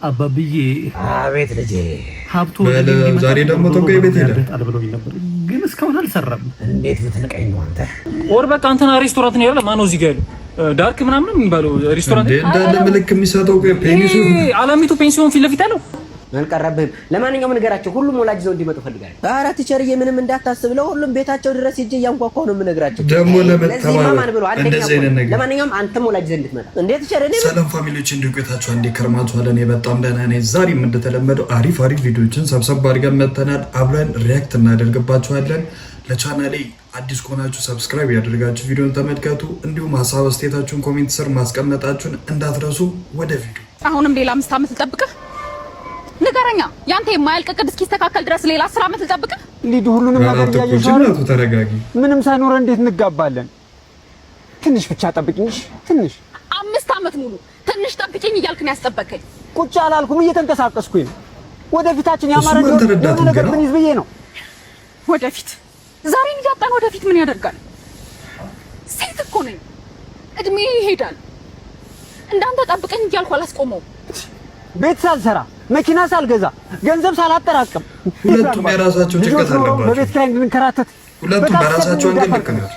አባብዬ አቤት ልጄ ሀብቱ ዛሬ ደግሞ ተቆይ ቤት ሄደ አልብሎኝ ነበር፣ ግን እስካሁን አልሰራም። እንዴት ብትንቀኝ ነው አንተ? ወር በቃ አንተና ሬስቶራንት ነው ያለው። ማነው እዚህ ጋር ያለው? ዳርክ ምናምን የሚባለው ሬስቶራንት እንዳለ ምልክ የሚሰጠው ፔኒሱ አላሚቱ ፔንሲዮን ፊት ለፊት ያለው አልቀረብህም። ለማንኛውም ንገራቸው፣ ሁሉም ወላጅ ዘው እንዲመጡ ፈልጋለሁ። ኧረ ቲቸርዬ ምንም እንዳታስብ፣ ለሁሉም ቤታቸው ድረስ ሂጅ እያንኳኳሁ ነው የምነግራቸው። ደግሞ ለመተባበር እንደዚህ አይነት ነገር ለማንኛውም አንተም ወላጅ ዘንድ እንድትመጣ እንዴት ቲቸር እኔ ሰላም ፋሚሊዎች እንዲቆያችሁ አንዴ ከርማችኋል። እኔ በጣም ደህና ነኝ። ዛሬም እንደተለመደው አሪፍ ቪዲዮችን ሰብሰብ አድርገን መተናል። አብረን ሪያክት እናደርግባችኋለን። ለቻናሌ አዲስ ከሆናችሁ ሰብስክራይብ ያደርጋችሁ ቪዲዮን ተመልከቱ። እንዲሁም ሀሳብ አስተያየታችሁን ኮሜንት ስር ማስቀመጣችሁን እንዳትረሱ። ወደ ቪዲዮ አሁንም ሌላ 5 ዓመት ልጠብቅህ? ንገረኛ። ያንተ የማያልቅ ቅድ እስኪስተካከል ድረስ ሌላ 10 ዓመት ልጠብቅህ? ሊዱ ሁሉንም ነገር ያየሽው ተረጋጊ። ምንም ሳይኖር እንዴት እንጋባለን? ትንሽ ብቻ ጠብቂኝ። ትንሽ 5 ዓመት ሙሉ ትንሽ ጠብቂኝ እያልክ ነው ያስጠበቀኝ። ቁጭ አላልኩም፣ እየተንቀሳቀስኩኝ ነው። ወደፊታችን ያማረ ነገር ምን ይዝ ብዬ ነው። ወደፊት ዛሬን እያጣን ወደፊት ምን ያደርጋል? ሴት እኮ ነኝ፣ እድሜ ይሄዳል። እንዳንተ ጠብቀኝ እያልኩ አላስቆመው። ቤት ሳልሰራ መኪና ሳልገዛ ገንዘብ ሳላጠራቅም ሁለቱም የራሳቸው ጭንቀት አለባቸው። በቤት ኪራይ እንድንከራተት ሁለቱም በራሳቸው አንገት ልክ ነው።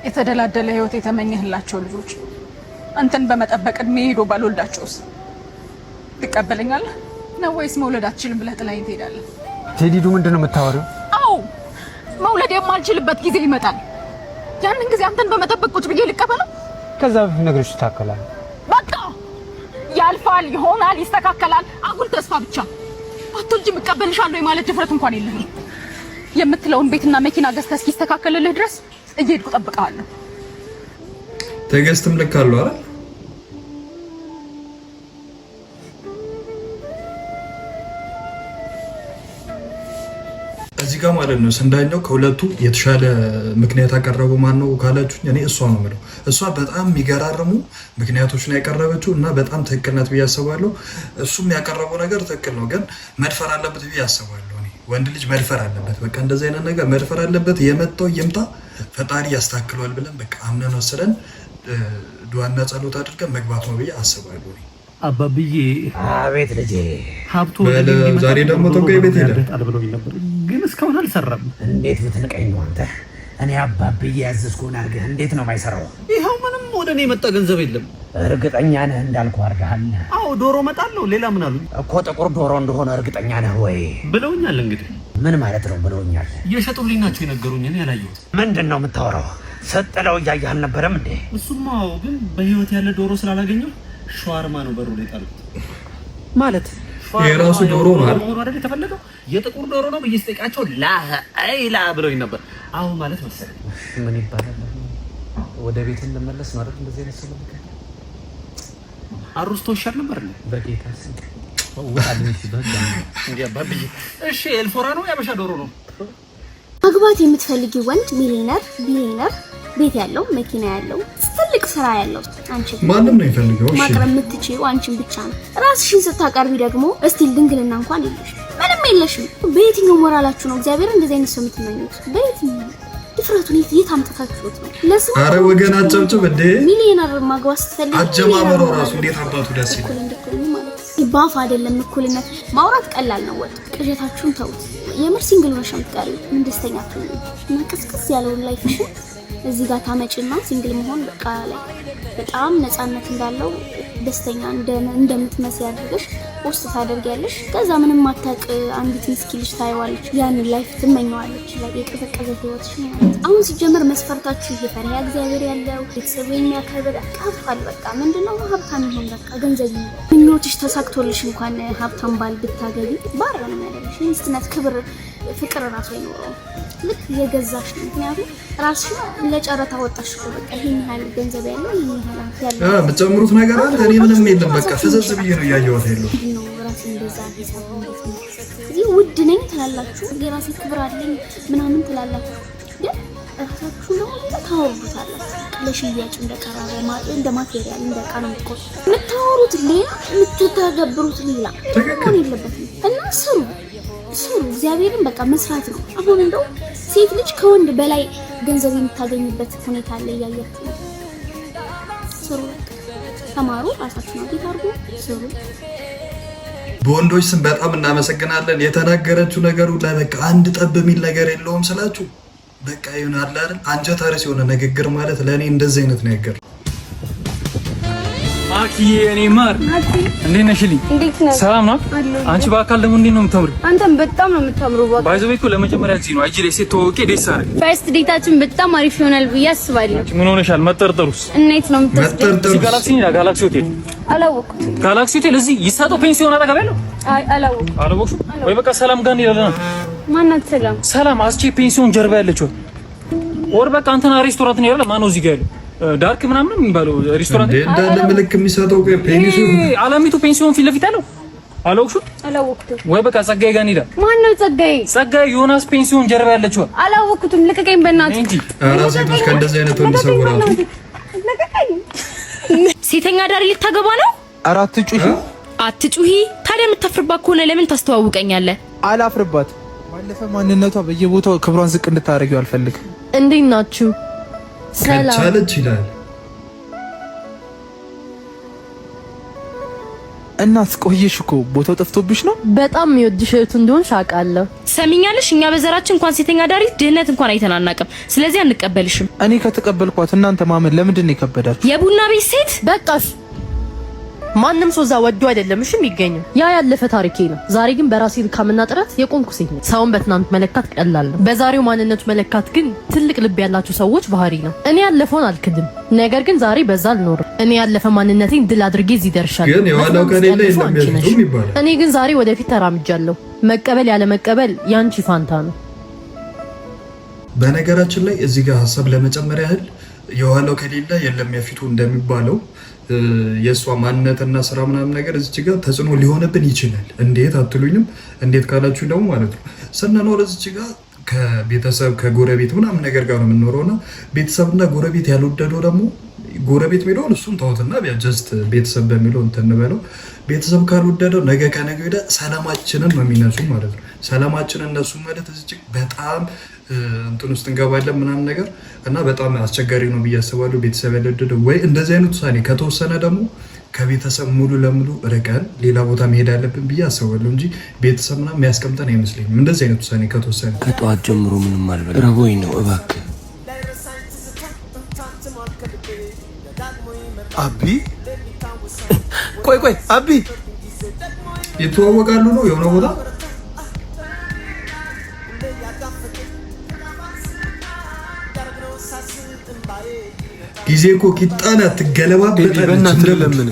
የተደላደለ ህይወት የተመኘህላቸው ልጆች አንተን በመጠበቅ እድሜ ሄዶ ባልወልዳቸውስ ትቀበለኛለህ ነው ወይስ መውለድ አትችልም ብለህ ጥላኝ ትሄዳለህ? ቴዲዱ ምንድነው የምታወሪው? አዎ መውለድ የማልችልበት ጊዜ ይመጣል። ያንን ጊዜ አንተን በመጠበቅ ቁጭ ብዬ ልቀበለው? ከዛ በፊት ነገሮች ይስተካከላል። በቃ ያልፋል፣ ይሆናል፣ ይስተካከላል። አጉል ተስፋ ብቻ አትልጅ። እቀበልሻለሁ የማለት ድፍረት እንኳን የለህም። የምትለውን ቤትና መኪና ገዝተህ እስኪስተካከልልህ ድረስ እየሄድኩ እጠብቅሃለሁ። ተገዝተም ልክ አለው አይደል? እዚህ ጋር ማለት ነው ስንዳኛው ከሁለቱ የተሻለ ምክንያት ያቀረቡ ማን ነው ካላችሁ እኔ እሷ ነው የምለው። እሷ በጣም የሚገራርሙ ምክንያቶችን ያቀረበችው እና በጣም ትክክል ናት ብዬ አስባለሁ። እሱም ያቀረበው ነገር ትክክል ነው፣ ግን መድፈር አለበት ብዬ አስባለሁ። እኔ ወንድ ልጅ መድፈር አለበት፣ በቃ እንደዚህ አይነት ነገር መድፈር አለበት። የመጣው ይምጣ፣ ፈጣሪ ያስተካክለዋል ብለን በቃ አምነን ወስደን ዱዓና ጸሎት አድርገን መግባት ነው ብዬ አስባለሁ። አባብዬ አቤት ልጄ ሀብቱ ዛሬ ደግሞ ተቆይ ቤት ሄደ አልብሎኝ ነበር፣ ግን እስካሁን አልሰራም። እንዴት ብትንቀኝ ነው አንተ? እኔ አባብዬ ያዘዝኩህን አድርገህ እንዴት ነው የማይሰራው? ይኸው ምንም ወደ እኔ የመጣ ገንዘብ የለም። እርግጠኛ ነህ እንዳልኩህ አድርገሃል? አዎ ዶሮ መጣለሁ። ሌላ ምን አሉኝ እኮ? ጥቁር ዶሮ እንደሆነ እርግጠኛ ነህ ወይ? ብለውኛል። እንግዲህ ምን ማለት ነው ብለውኛል? እየሸጡልኝ ናቸው የነገሩኝ። እኔ ያላየሁት። ምንድን ነው የምታወራው? ሰጠለው እያየህ አልነበረም እንዴ? እሱማ ግን በህይወት ያለ ዶሮ ስላላገኘው ሸዋርማ ነው በሩ ላይ ጣሉት። ማለት የራሱ ዶሮ ነው አይደል የተፈለገው? የጥቁር ዶሮ ነው ብዬ ስጠይቃቸው ላ ብለውኝ ነበር። አሁን ማለት መሰለኝ ምን ይባላል? ወደ ቤት እንመለስ ማለት እንደዚህ አይነት ሰው ልክ አሩስቶ ይሻል ነበር ነው በጌታ ስም ወጣልኝ ሲባል እንዲያባብዬ። እሺ ኤልፎራ ነው ያበሻ ዶሮ ነው? ማግባት የምትፈልጊው ወንድ ሚሊየነር፣ ቢሊየነር፣ ቤት ያለው፣ መኪና ያለው፣ ትልቅ ስራ ያለው። አንቺ ማንም ነው ይፈልገው? እሺ ማቅረብ የምትችይው አንቺን ብቻ ነው። ራስሽን ስታቀርቢ ደግሞ እስቲል ድንግልና እንኳን የለሽም፣ ምንም የለሽም። በየትኛው ሞራላችሁ ነው እግዚአብሔር እንደዚህ አይነት ሰው የምትመኙት? በየትኛው ድፍረቱን የት አምጥታችሁት ነው? ለስሙ አረ ወገን አጨብጭብ እንዴ! ሚሊየነር ማግባት ስትፈልጊ አጀማመሩ ራሱ እንዴት አባቱ ደስ ይላል። ባፍ አይደለም እኩልነት ማውራት ቀላል ነው። ወጥ ቅዠታችሁን ተውት። የምር ሲንግል ሆነሽ የምትቀሪው ምን ደስተኛ አትሆኚ። መንቀስቀስ ያለውን ላይፍሽን እዚህ ጋር ታመጪና ሲንግል መሆን በቃ ላይ በጣም ነፃነት እንዳለው ደስተኛ እንደምትመስል አድርገሽ ፖስት ታደርጊያለሽ። ከዛ ምንም ማታቅ አንዲት ምስኪን ልጅ ታይዋለች፣ ያንን ላይፍ ትመኘዋለች። ላይ የቀዘቀዘ ህይወትሽ ማለት አሁን ሲጀምር መስፈርታችሁ ይፈሪያ እግዚአብሔር ያለው ቤተሰብ የሚያከብር አቃፋል። በቃ ምንድነው ሀብታም ይሆን በቃ ገንዘብ ነው። ምኞትሽ ተሳክቶልሽ እንኳን ሀብታም ባል ብታገቢ ባራ ነው ያለሽ። ሚስትነት ክብር ፍቅር ራሱ አይኖረው። ልክ የገዛሽ ነው። ምክንያቱም ራስሽ ለጨረታ ወጣሽ እኮ በቃ ይሄን ያህል ገንዘብ ያለው ይሄን ያህል ያለው የምትጨምሩት ነገር አለ። እኔ ምንም የለም በቃ ፍዘዝ ብዬ ነው ያየሁት ያለው ነው። ራስ እንደዛ ሂሳብ ነው። እዚህ ውድ ነኝ ትላላችሁ፣ የራሴ ክብር አለኝ ምናምን ትላላችሁ፣ ግን ራሳችሁ ነው ታወሩታላችሁ። ለሽያጭ እንደቀራረ እንደ ማቴሪያል እንደ ዕቃ ነው የምታወሩት። ሌላ የምትተገብሩት ሌላ ምን የለበትም። እና ስሩ እግዚአብሔርን በቃ መስራት ነው። አሁን እንደው ሴት ልጅ ከወንድ በላይ ገንዘብ የምታገኝበት ሁኔታ ላይ ያያችሁ ስሩ፣ ተማሩ፣ ራሳችሁን አብዴት አድርጉ፣ ስሩ። በወንዶች ስም በጣም እናመሰግናለን። የተናገረችው ነገሩ ላይ በቃ አንድ ጠብ የሚል ነገር የለውም ስላችሁ በቃ ይሆናል አይደል? አንጀት አርስ የሆነ ንግግር ማለት ለእኔ እንደዚህ አይነት ነገር። ማኪዬ እኔ ማር እንዴት ነሽልኝ? እንዴት ነህ? ሰላም ነው። አንቺ በአካል ደግሞ እንዴት ነው የምታምሪው? አንተም በጣም ነው የምታምረው። ባይዘው እኮ ለመጀመሪያ ጊዜ ነው አይጂ ላይ ሴት ተወቄ ደስ አረኝ። ፈርስት ዴታችን በጣም አሪፍ ይሆናል ብዬ አስባለሁ። ምን ሆነሻል? መጠርጠሩስ? እንዴት ነው የምትጠርጠሩስ? ጋላክሲ ሆቴል አላወቅኩም። ጋላክሲ ሆቴል እዚህ ይሳጠው ፔንሲዮን አጠገብ ያለው? አይ አላወቅኩም። አላወቅሽም ወይ? በቃ ሰላም ጋር እንሄዳለን። ማናት ሰላም? ሰላም አስቼ ፔንሲዮን ጀርባ ያለችው ወር በቃ አንተና ሬስቶራንት ነው ያለው። ማነው እዚህ ጋር ያለው? ዳርክ ምናምን የሚባለው ሬስቶራንት እንዳለ ምልክ የሚሰጠው ፔንሲዮን አለሚቱ ፔንሲዮን ፊት ለፊት ያለው አላወቅሽም አላወቅኩም። ወይ? በቃ ጸጋዬ ጋር እንሂዳ። ማነው ጸጋዬ? ጸጋዬ ዮናስ ፔንሲዮን ጀርባ ያለችው። አላወቅኩትም። ልቀቀኝ በእናትህ እንጂ ራሴቶች ከእንደዚህ አይነት ወንድ ሰውራቱ ሴተኛ ዳሪ ልታገባ ነው? አራት ጩሂ አትጩሂ። ታዲያ የምታፍርባት ከሆነ ለምን ታስተዋውቀኛለህ? አላፍርባት። ባለፈ ማንነቷ በየቦታው ክብሯን ዝቅ እንድታደርጊው አልፈልግም። እንዴት ናችሁ? ሰላም ከቻለች ይላል። እናት ቆየሽ እኮ ቦታው ጠፍቶብሽ ነው። በጣም የሚወድሽ እህቱ እንደሆንሽ አውቃለሁ። ሰሚኛለሽ? እኛ በዘራችን እንኳን ሴተኛ ዳሪ ድህነት እንኳን አይተን አናውቅም። ስለዚህ አንቀበልሽም። እኔ ከተቀበልኳት እናንተ ማመን ለምንድን ነው የከበዳችሁ? የቡና ቤት ሴት በቃሽ። ማንም ሰው እዛ ወዶ አይደለም እሺ የሚገኘው። ያ ያለፈ ታሪኬ ነው። ዛሬ ግን በራሴ ድካምና ጥረት የቆምኩ ሴት ነኝ። ሰውን በትናንት መለካት ቀላል ነው። በዛሬው ማንነቱ መለካት ግን ትልቅ ልብ ያላችሁ ሰዎች ባህሪ ነው። እኔ ያለፈውን አልክድም፣ ነገር ግን ዛሬ በዛ አልኖርም። እኔ ያለፈ ማንነቴን ድል አድርጌ እዚህ ደርሻለሁ። ግን የዋናው ከሌለ የለም ይባላል። እኔ ግን ዛሬ ወደፊት ተራምጃለሁ። መቀበል ያለ መቀበል ያንቺ ፋንታ ነው። በነገራችን ላይ እዚህ ጋር ሀሳብ ለመጨመር ያህል የዋናው ከሌለ የለም የፊቱ እንደሚባለው የእሷ ማንነትና ስራ ምናምን ነገር እዚች ጋር ተጽዕኖ ሊሆንብን ይችላል። እንዴት አትሉኝም? እንዴት ካላችሁ ደግሞ ማለት ነው ስንኖር እዚች ጋር ከቤተሰብ ከጎረቤት ምናምን ነገር ጋር ነው የምንኖረውና ቤተሰብና ጎረቤት ያልወደደው ደግሞ ጎረቤት የሚለውን እሱን ተውትና ጀስት ቤተሰብ በሚለው እንትን በለው። ቤተሰብ ካልወደደው ነገ ከነገ ወዲያ ሰላማችንን ነው የሚነሱ ማለት ነው። ሰላማችንን እነሱ ማለት እዚች በጣም እንትን ውስጥ እንገባለን ምናምን ነገር እና በጣም አስቸጋሪ ነው ብዬ አስባለሁ። ቤተሰብ ያልወደደው ወይ እንደዚህ አይነት ውሳኔ ከተወሰነ ደግሞ ከቤተሰብ ሙሉ ለሙሉ ርቀን ሌላ ቦታ መሄድ አለብን ብዬ አስባለሁ እንጂ ቤተሰብ ምናምን የሚያስቀምጠን አይመስለኝም እንደዚህ አይነት ውሳኔ ከተወሰነ። ከጠዋት ጀምሮ ምንም አልበላም፣ ረቦኝ ነው። እባክህ አቢ፣ ቆይ አቢ፣ ይተዋወቃሉ ነው የሆነ ቦታ ጊዜ እኮ ቂጣና ትገለባበጣለች። በእናትህ ለምን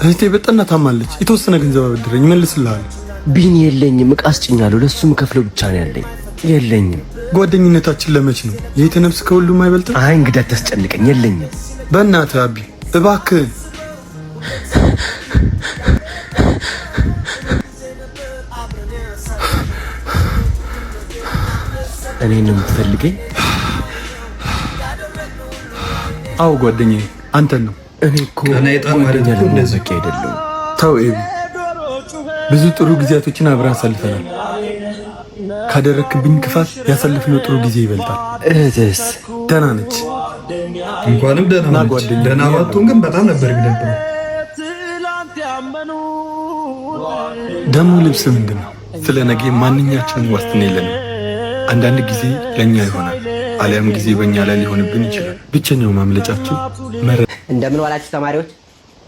እህቴ በጠና ታማለች። የተወሰነ ገንዘብ አበድረኝ እመልስልሃለሁ። ቢን የለኝም፣ ዕቃ አስጭኛለሁ። ለሱ የምከፍለው ብቻ ነው ያለኝ። የለኝም። ጓደኝነታችን ለመች ነው? የእህቴ ነፍስ ከሁሉም አይበልጥም። አይ እንግዳ ታስጨንቀኝ። የለኝም። በእናትህ አቢ እባክህ። እኔን ነው የምትፈልገኝ? አዎ ጓደኛዬ አንተን ነው። እኔ እኮ ጓደኛ ለመሆን አይደለም። ተው ኤቢ፣ ብዙ ጥሩ ጊዜያቶችን አብረን አሳልፈናል። ካደረክብኝ ክፋት ያሳልፍነው ጥሩ ጊዜ ይበልጣል። እህትስ ደህና ነች? እንኳንም ደህና ነች። ደህና ባትሆን ግን በጣም ነበር የሚደብረው። ደግሞ ልብስ ምንድን ነው? ስለ ነገ ማንኛችንም ዋስትና የለንም። አንዳንድ ጊዜ ለእኛ ይሆናል፣ አሊያም ጊዜ በእኛ ላይ ሊሆንብን ይችላል። ብቸኛው ማምለጫችን እንደምን ዋላችሁ ተማሪዎች?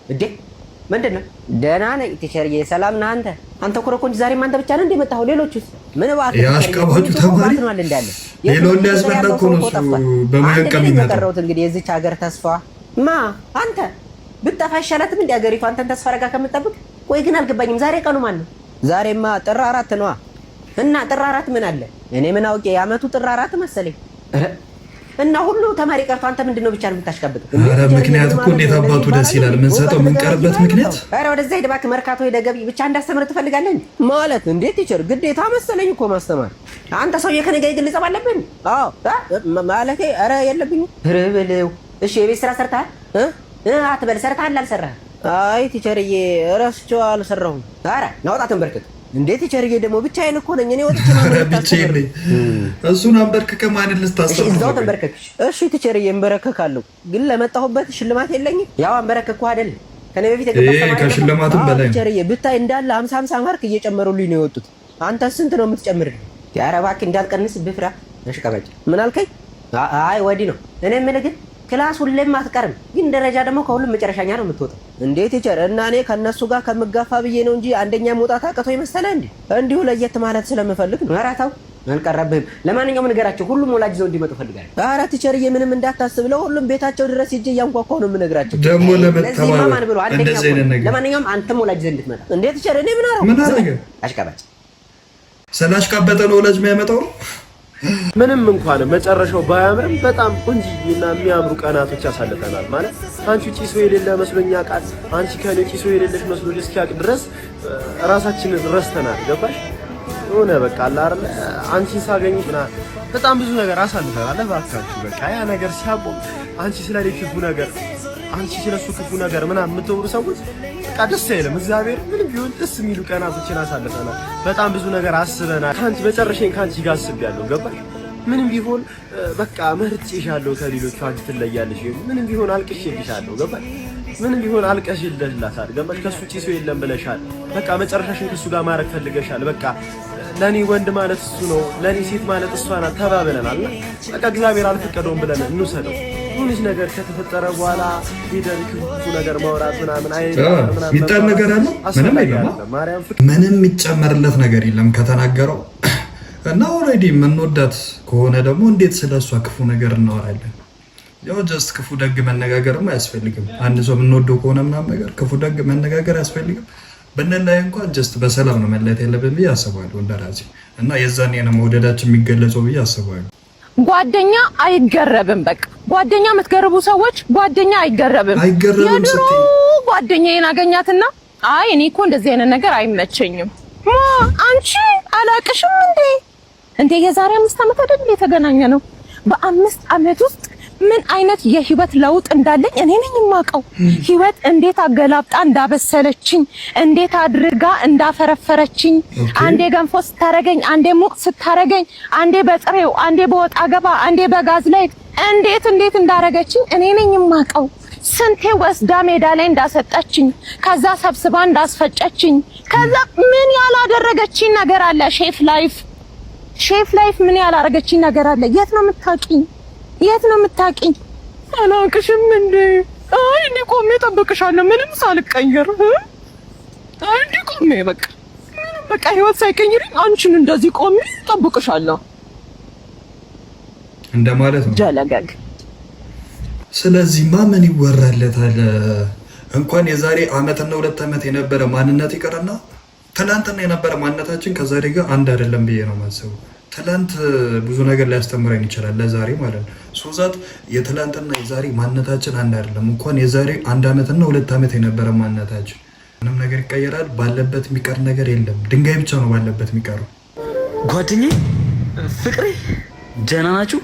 እዴ ምንድን ነው? ደህና ነኝ ቲቸርዬ። ሰላም ነህ አንተ? አንተ ኮረኮንች ዛሬም አንተ ብቻ ነህ እንደ መጣኸው? ሌሎቹስ ምን እባክህ ያሽቃባጩ ተማሪ ሌላው ሊያስበላ እኮ ነው እሱ በማያንቀም ይመጣው። እንግዲህ የዚች ሀገር ተስፋ ማ አንተ ብትጠፋ ይሻላትም እንደ ሀገሪቱ አንተን ተስፋ አደረጋ ከምትጠብቅ። ቆይ ግን አልገባኝም። ዛሬ ቀኑ ማን ነው? ዛሬማ ጥር 4 ነዋ። እና ጥር 4 ምን አለ? እኔ ምን አውቄ? የዓመቱ ጥር 4 መሰለኝ። እና ሁሉ ተማሪ ቀርቶ አንተ ምንድነው ብቻ ነው የምታሽቀብጠው? ኧረ ምክንያት እኮ እንዴት አባቱ ደስ ይላል። ምን ሰጠው ምን ቀርበት ምክንያት። ኧረ ወደዛ ሂድ እባክህ። መርካቶ ሄደህ ገቢ ብቻ እንዳስተምር ትፈልጋለህ ማለት? እንዴት ቲቸር ግዴታ መሰለኝ እኮ ማስተማር። አንተ ሰውዬ ከእኔ ጋር የግል ጸብ አለብን? አዎ ማለቴ ኧረ የለብኝም። ርብልው እሺ የቤት ስራ ሰርተሃል? አትበል ሰርተሃል አልሰራህም? አይ ቲቸርዬ እረስቼው አልሰራሁም። ኧረ ናውጣ ተንበርክክ። እንዴት ቸርዬ ደግሞ ብቻዬን እኮ ነኝ እኔ ወጥቼ ብቻዬን ነኝ። እሱን አንበርክከ ማንን ልታስተምር? እዛው ተንበርከክሽ። እሺ ቸርዬ እንበረከካለሁ፣ ግን ለመጣሁበት ሽልማት የለኝም። ያው አንበረከኩ አይደል ከኔ በፊት ከሽልማትም በላይ ቸርዬ ብታይ እንዳለ 50 ማርክ እየጨመሩልኝ ነው የወጡት። አንተ ስንት ነው የምትጨምርልኝ? ኧረ እባክህ እንዳልቀንስ ብፍራ። ተሽቀበጭ ምን አልከኝ? አይ ወዲህ ነው እኔ የምልህ ግን ክላስ ሁሌም አትቀርም፣ ግን ደረጃ ደግሞ ከሁሉም መጨረሻኛ ነው የምትወጣው። እንዴት ይቸር እና እኔ ከነሱ ጋር ከምጋፋ ብዬ ነው እንጂ አንደኛ መውጣት አቅቶ ይመስላል እንዴ? እንዲሁ ለየት ማለት ስለምፈልግ ነው። ኧረ ተው አልቀረብህም። ለማንኛውም ንገራቸው ሁሉም ወላጅ ይዘው እንዲመጡ ፈልጋለሁ። ኧረ ቲቸርዬ ምንም እንዳታስብ፣ ለሁሉም ቤታቸው ድረስ ሂጅ እያንኳኳሁ ነው የምነግራቸው። ደግሞ ለማን ብሎ አንደኛ። ለማንኛውም አንተም ወላጅ ይዘህ እንድትመጣ። እንዴት ቲቸር እኔ ምን አረው? ምን አረገ? አሽቃባጭ ስላሽቃበጠ ነው ወላጅ የሚያመጣው። ምንም እንኳን መጨረሻው ባያምርም በጣም ቆንጆና የሚያምሩ ቀናቶች ያሳልፈናል። ማለት አንቺ ጪሶ የሌለ መስሎኛ ቃል አንቺ ከኔ ጪሶ የሌለሽ መስሎኝ እስኪያቅ ድረስ ራሳችንን ረስተናል። ገባሽ? ሆነ በቃ አለ አይደል? አንቺን ሳገኝ በጣም ብዙ ነገር አሳልፈናል። እባካችሁ በቃ ያ ነገር ሲያቆም አንቺ ስለኔ ክፉ ነገር አንቺ ስለሱ ክፉ ነገር ምናምን የምትወሩ ሰዎች በቃ ደስ አይልም። እግዚአብሔር ምንም ቢሆን ደስ የሚሉ ቀናቶችን አሳልፈናል። በጣም ብዙ ነገር አስበናል። ካንቺ መጨረሻዬን ካንቺ ጋር አስቤያለሁ። ገባሽ? ምንም ቢሆን በቃ መርጬሻለሁ ከሌሎቹ አንቺ ትለያለሽ። ምንም ቢሆን አልቅሼልሻለሁ። ገባሽ? ምንም ቢሆን አልቀሽልሽላታል። ገባሽ? ከሱ ጪሶ የለም ብለሻል። በቃ መጨረሻሽን ከሱ ጋር ማድረግ ፈልገሻል። በቃ ለኔ ወንድ ማለት እሱ ነው፣ ለኔ ሴት ማለት እሷ ናት ተባብለናል። በቃ እግዚአብሔር አልፈቀደውም ብለን እንውሰደው። ትንሽ ነገር ከተፈጠረ በኋላ ሄደን ክፉ ነገር ማውራት ምናምን የሚጣል ነገር አለ? ምንም የለም። ምንም የሚጨመርለት ነገር የለም ከተናገረው እና ኦልሬዲ የምንወዳት ከሆነ ደግሞ እንዴት ስለሷ ክፉ ነገር እናወራለን? ያው ጀስት ክፉ ደግ መነጋገርም አያስፈልግም። አንድ ሰው የምንወደው ከሆነ ምናምን ነገር ክፉ ደግ መነጋገር አያስፈልግም። በእነላይ እንኳን ጀስት በሰላም ነው መለያየት ያለብን ብዬ አስባለሁ እንደራሴ እና የዛኔ ነው መውደዳችን የሚገለጸው ብዬ አስባለሁ። ጓደኛ አይገረብም። በቃ ጓደኛ የምትገርቡ ሰዎች ጓደኛ አይገረብም። የድሮ ጓደኛዬን አገኛትና አይ እኔ እኮ እንደዚህ አይነት ነገር አይመቸኝም። አንቺ አላቅሽም እንዴ የዛሬ 5 ዓመት አይደል የተገናኘ ነው። በ5 ዓመት ውስጥ ምን አይነት የህይወት ለውጥ እንዳለኝ እኔ ነኝ የማውቀው። ህይወት እንዴት አገላብጣ እንዳበሰለችኝ፣ እንዴት አድርጋ እንዳፈረፈረችኝ፣ አንዴ ገንፎ ስታረገኝ፣ አንዴ ሙቅ ስታረገኝ፣ አንዴ በጥሬው፣ አንዴ በወጣ ገባ፣ አንዴ በጋዝ ላይ እንዴት እንዳረገችኝ እኔ ነኝ የማውቀው። ስንቴ ወስዳ ሜዳ ላይ እንዳሰጠችኝ፣ ከዛ ሰብስባ እንዳስፈጨችኝ፣ ከዛ ምን ያላደረገችኝ ነገር አለ? ሼፍ ላይፍ ምን ያላደረገችኝ ነገር አለ? የት ነው የምታውቂኝ? አላውቅሽም እንዴ? አይ እኔ ቆሜ እጠብቅሻለሁ ምንም ሳልቀየር። አይ እንዴ ቆሜ በቃ ህይወት ሳይቀይርኝ አንቺን እንደዚህ ቆሜ እጠብቅሻለሁ እንደማለት ነው ጀለገግ። ስለዚህ ምን ይወራለታል? እንኳን የዛሬ ዓመትና 2 ዓመት የነበረ ማንነት ይቀርና ትናንትና የነበረ ማንነታችን ከዛሬ ጋር አንድ አይደለም ብዬ ነው የማስበው። ትላንት ብዙ ነገር ሊያስተምረን ይችላል ለዛሬ ማለት ነው። ሶዛት የትላንትና የዛሬ ማንነታችን አንድ አይደለም። እንኳን የዛሬ 1 ዓመትና 2 ዓመት የነበረ ማንነታችን ምንም ነገር ይቀየራል። ባለበት የሚቀር ነገር የለም። ድንጋይ ብቻ ነው ባለበት የሚቀረው። ጓደኛዬ ፍቅሬ ደህና ናችሁ?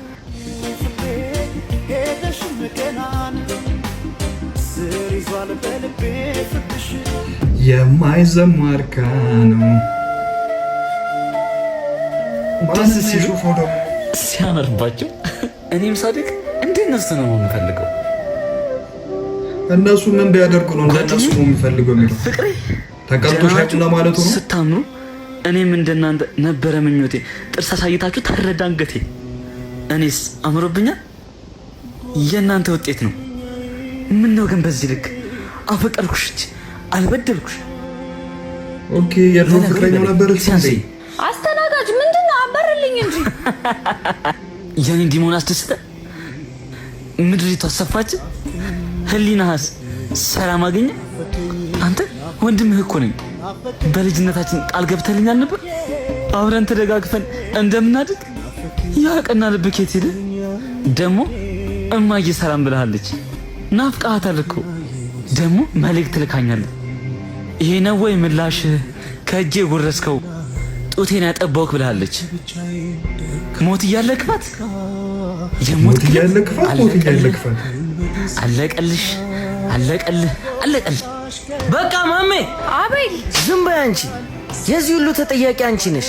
የማይዘማርካ ነው ደስ ሲሉ ሲያምርባቸው እኔም ሳድግ እንደነሱ ነው የምፈልገው። እነሱ ምን ቢያደርጉ ነው እንደነሱ ነው የምፈልገው የሚለው ፍቅሬ ተቀምጦሻል ለማለት ነው። ስታምኑ እኔም እንደናንተ ነበረ ምኞቴ። ጥርስ አሳይታችሁ ታረዳ አንገቴ። እኔስ አምሮብኛል። የእናንተ ውጤት ነው። ምን ነው ግን በዚህ ልክ አፈቀርኩሽ አልበደልኩሽ። ኦኬ የድሮ ፍቅረኛው ነበረች እንዴ? አስተናጋጅ ምንድነው? አበርልኝ እንጂ የኔ ዲሞን አስደስተ ምድሪቱ አሰፋች። ህሊናስ ሰላም አገኘ። አንተ ወንድምህ እኮ ነኝ። በልጅነታችን ቃል ገብተልኛል ነበር አብረን ተደጋግፈን እንደምናድግ። ያ ቀና ልብ ከየት ሄደ? ደግሞ እማዬ ሰላም ብለሃለች። ናፍቃሃታል እኮ ደግሞ መልእክት ልካኛለች። ይሄ ነው ወይ ምላሽ? ከእጄ ጎረስከው ጡቴን ያጠባውክ ብለሃለች። ሞት እያለ ክፋት የሞት እያለ ክፋት ሞት እያለ ክፋት አለቀልሽ አለቀልህ አለቀልህ። በቃ ማሜ። አቤል ዝም በይ አንቺ። የዚህ ሁሉ ተጠያቂ አንቺ ነሽ።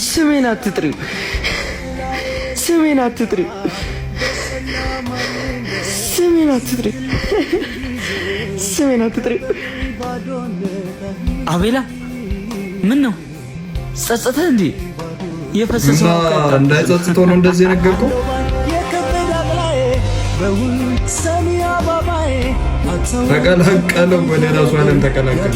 ስሜን አትጥሪው፣ ስሜን አትጥሪው፣ ስሜን አትጥሪው፣ ስሜን አትጥሪው። አቤላ ምን ነው ጸጸተህ እንዴ? የፈሰሰው እንዳይጸጽተው ነው እንደዚህ ነገርኩ። ተቀላቀለ ወደ ራሱ ዓለም ተቀላቀለ።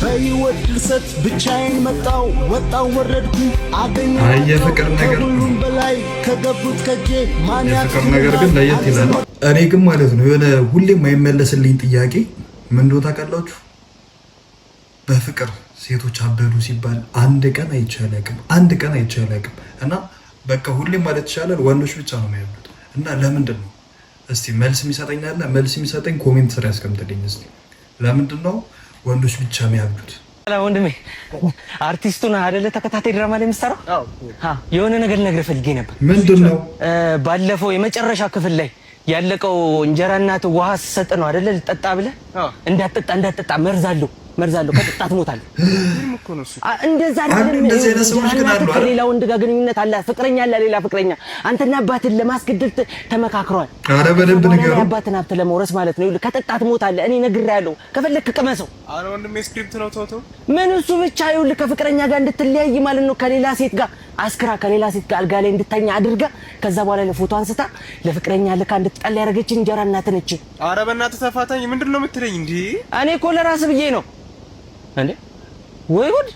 በህይወት ልሰት ብቻዬን መጣው ወጣው ወረድኩ አገኘሁ። የፍቅር ነገር በላይ ከገቡት ከጄ ማን የፍቅር ነገር ግን ለየት ይላል። እኔ ግን ማለት ነው የሆነ ሁሌም የማይመለስልኝ ጥያቄ ምን እንደሆነ ታውቃላችሁ? በፍቅር ሴቶች አበዱ ሲባል አንድ ቀን አይቻልም፣ አንድ ቀን አይቻልም። እና በቃ ሁሌም ማለት ይቻላል ወንዶች ብቻ ነው የሚያብዱት። እና ለምንድን ነው እስቲ መልስ የሚሰጠኝ አለ? መልስ የሚሰጠኝ ኮሜንት ስር ያስቀምጥልኝ እስቲ። ለምንድን ነው ወንዶች ብቻ የሚያብዱት? ወንድሜ አርቲስቱን አይደለ ተከታታይ ድራማ ላይ የምትሰራው? የሆነ ነገር ልነግርህ ፈልጌ ነበር። ምንድን ነው? ባለፈው የመጨረሻ ክፍል ላይ ያለቀው እንጀራ እናት ውሃ ሰጥ ነው አይደለ? ልጠጣ ብለህ እንዳትጠጣ መርዛለሁ ከጠጣ ትሞታለህ። እንደዛ አይደለም። ከሌላ ወንድ ጋር ግንኙነት አለ፣ ፍቅረኛ አለ፣ ሌላ ፍቅረኛ። አንተና አባትን ለማስገደል ተመካክረዋል። ኧረ በደንብ ነገር አባትን ሀብት ለመውረስ ማለት ነው። ከጠጣ ትሞታለህ። እኔ ነግሬሃለሁ። ከፈለክ ቅመሰው። ኧረ ወንድሜ ስክሪፕት ነው ተውተው። ምን እሱ ብቻ ይኸውልህ ከፍቅረኛ ጋር እንድትለያይ ማለት ነው። ከሌላ ሴት ጋር አስክራ ከሌላ ሴት ጋር አልጋ ላይ እንድተኛ አድርጋ ከዛ በኋላ ለፎቶ አንስታ ለፍቅረኛ ልካ እንድትጠላ ያደረገች እንጀራ እናት ነች። ኧረ በእናትህ ተፋታኝ። ምንድን ነው የምትለኝ እንዴ? እኔ እኮ ለራስ ብዬ ነው እንዴ። ወይ ጉድ!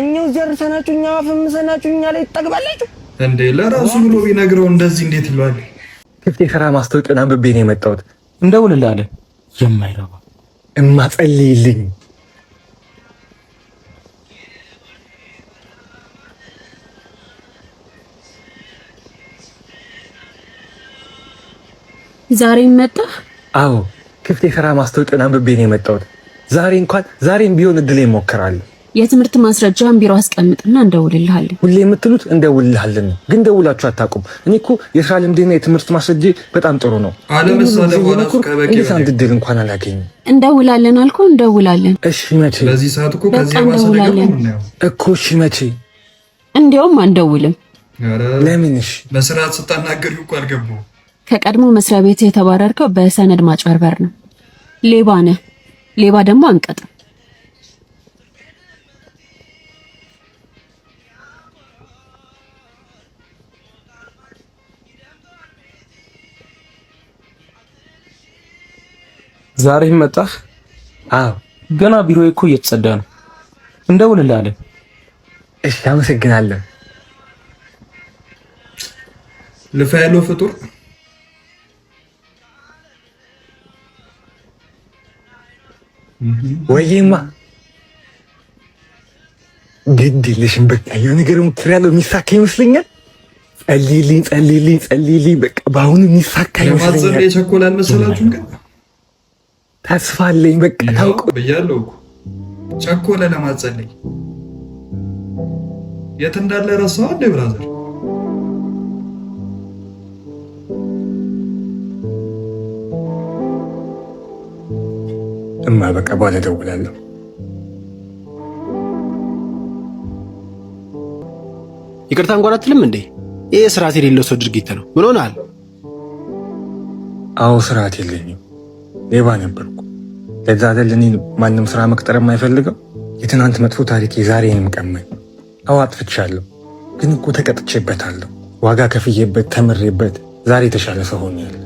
እኛው ዘርሰናችሁ እኛው አፈምሰናችሁ እኛ ላይ ትጠግባላችሁ እንዴ? ለራሱ ብሎ ቢነግረው እንደዚህ እንዴት ይሏል? ክፍት የሥራ ማስታወቂያን አንብቤ ነው የመጣሁት። እንደውልልህ የማይረባ እማጸልይልኝ ዛሬ መጣ? አዎ ክፍት የሥራ ማስታወቂያን አንብቤ ነው የመጣሁት። ዛሬም ቢሆን እድል ይሞክራል። የትምህርት ማስረጃን ቢሮ አስቀምጥና እንደውልልሃለን። ሁሌ የምትሉት እንደውልልሃለን ነው፣ ግን ደውላችሁ አታውቁም። እኔ እኮ የሥራ ልምዴና የትምህርት ማስረጃ በጣም ጥሩ ነው። እንዴት አንድ እድል እንኳን አላገኝም? እንደውላለን አልኩ፣ እንደውላለን። እሺ መቼ? በዚህ ሰዓት እኮ ከዚህ እንደውላለን እኮ። እሺ መቼ? እንዲያውም አንደውልም። ለምን? እሺ በስርዓት ስታናገሪው እኮ አልገባሁም። ከቀድሞ መስሪያ ቤት የተባረርከው በሰነድ ማጭበርበር ነው። ሌባ ነህ። ሌባ ደግሞ አንቀጥም። ዛሬም መጣህ? አዎ ገና ቢሮዬ እኮ እየተጸዳ ነው። እንደውልልሃለን። እሺ አመሰግናለሁ። ልፋ ያለው ፍጡር ወይማ ግድ የለሽም። በቃ የሆነ ነገር ሞክሬያለሁ፣ የሚሳካ ይመስለኛል። ጸልይልኝ። በቃ በአሁኑ የሚሳካ ይመስለኛል። ለማጸለይ የቸኮል አልመሰላችሁም? ግን ተስፋ አለኝ። በቃ ታውቁ ብያለሁ እኮ ቸኮለ ለማጸለይ። የት እንዳለ ረሳው እንደ ብራዘር። በቃ በኋላ እደውላለሁ። ይቅርታ እንኳን አትልም እንዴ? ይሄ ስርዓት የሌለው ሰው ድርጊት ነው። ምን ሆነሃል? አዎ ስርዓት የለኝም፣ ሌባ ነበርኩ። ለዛ አይደል እኔን ማንም ስራ መቅጠር የማይፈልገው። የትናንት መጥፎ ታሪክ የዛሬንም ቀማኝ። አዎ አጥፍቻለሁ፣ ግን እኮ ተቀጥቼበታለሁ። ዋጋ ከፍዬበት ተምሬበት ዛሬ የተሻለ ሰው ሆኛለሁ።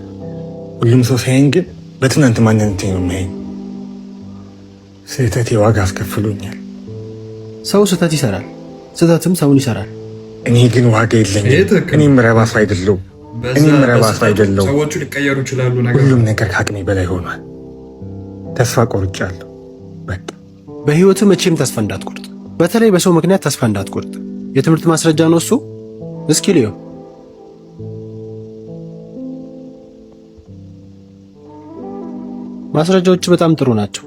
ሁሉም ሰው ሳይን ግን በትናንት ማንነቴ ነው የሚያየኝ። ስህተቴ ዋጋ አስከፍሎኛል። ሰው ስህተት ይሰራል፣ ስህተትም ሰውን ይሰራል። እኔ ግን ዋጋ የለኝም። እኔም ረባ ሰው አይደለሁም። ሰዎቹ ሊቀየሩ ይችላሉ። ሁሉም ነገር ከአቅሜ በላይ ሆኗል። ተስፋ ቆርጫለሁ። በቃ በህይወት መቼም ተስፋ እንዳትቆርጥ፣ በተለይ በሰው ምክንያት ተስፋ እንዳትቆርጥ። የትምህርት ማስረጃ ነው እሱ። እስኪ ልየው። ማስረጃዎች በጣም ጥሩ ናቸው።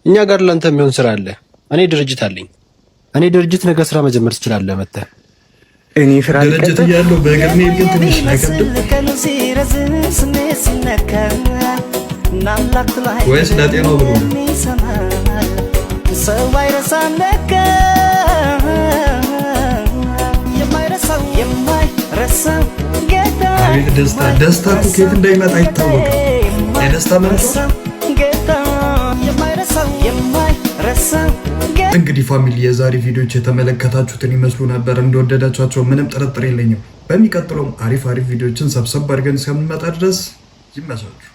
እኛ ጋር ላንተ የሚሆን ስራ አለ። እኔ ድርጅት አለኝ። እኔ ድርጅት ነገ ስራ መጀመር ትችላለህ መጥተህ። እኔ ስራ ድርጅት እያለሁ በእግር መሄድ ግን ትንሽ አይከብድም ወይስ ለጤናው ብሎ ነው? ሰው አይረሳም ለካ የማይረሳው ጌታ። አቤት ደስታ! ደስታ እኮ ከየት እንደሚመጣ አይታወቅም። የደስታ መልስ እንግዲህ ፋሚሊ የዛሬ ቪዲዮዎች የተመለከታችሁትን ይመስሉ ነበር። እንደወደዳችኋቸው ምንም ጥርጥር የለኝም። በሚቀጥለውም አሪፍ ቪዲዮዎችን ሰብሰብ አድርገን እስከምንመጣ ድረስ ይመቻችሁ።